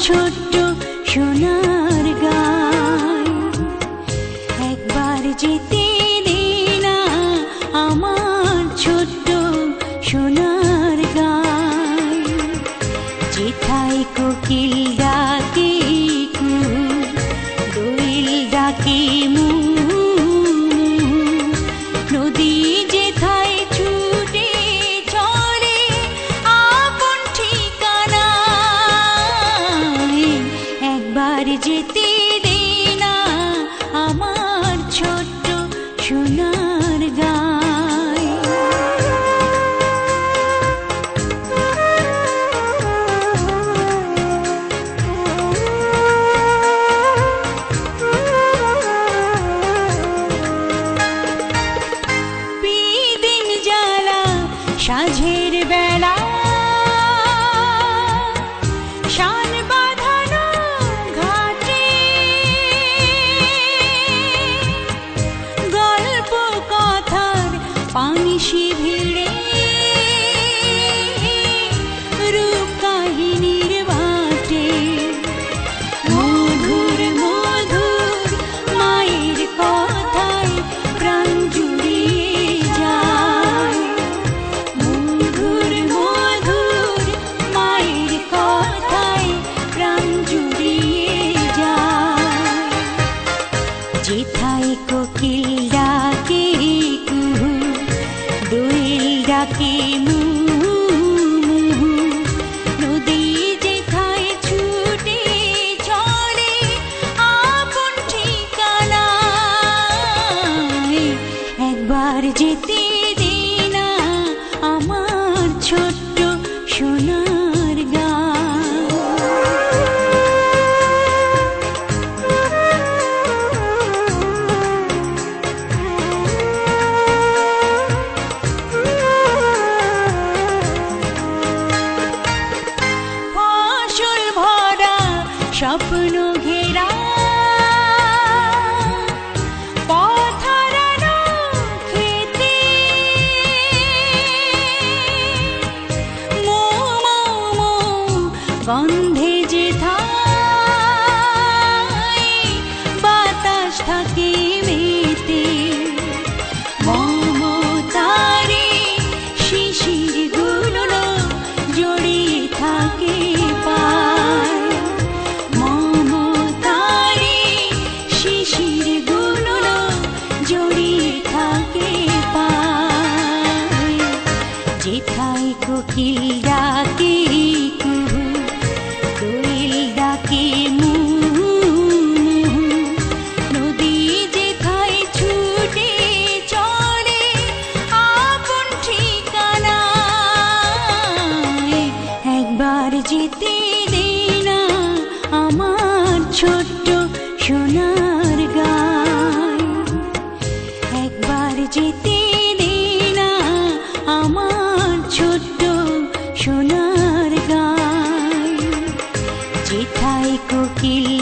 ছোট্ট সোনার গায়। একবার যেতে দে না আমার ছোট্ট সোনার গায়। যেথায় কোকিল ডাকে কু, দোয়েল ডাকে মু, নদী যেথায় ছুটে চলে আপন ঠিকানায়। একবার যেতে দে না আমার ছোট্ট সোনার গায়। বিদিন জ্বালা সাঁঝের বেলা, শান বাঁধানো ঘাটে, গল্প কথার পানিশি ভিড়ে, রূপ কাহিনীর বাটে। মধুর মধুর মায়ের কথায় প্রাণ জুড়িয়ে যায়। মধুর মধুর মায়ের কথায় প্রাণ জুড়িয়ে যায়। যেথায় কোকিল ডাকে কুহু, দোয়েল ডাকে মু, নদী যেথায় ছুটে চলে আপন ঠিকানায়। একবার যেতে দে না আমার ছোট্ট সোনার গায়। ফসল ভরা স্বপ্ন ঘেরা, পথ হারানো খেতে, মো মো মো গন্ধে যেথায় বাতাস থাকে মেতে। মমতারে শিশির গুলো জড়িয়ে থাকে পায়। মমতারে শিশির গুলো জড়িয়ে থাকে পায়। যেথায় কোকিল ডাকে কুহু, দোয়েল ডাকে মু, নদী যেথায় ছুটে চলে আপন ঠিকানায়। একবার যেতে দে না আমার ছোট্ট সোনার গায়। একবার যেতে দে না আমার ছোট্ট সোনার গায়। যেথায় কোকিল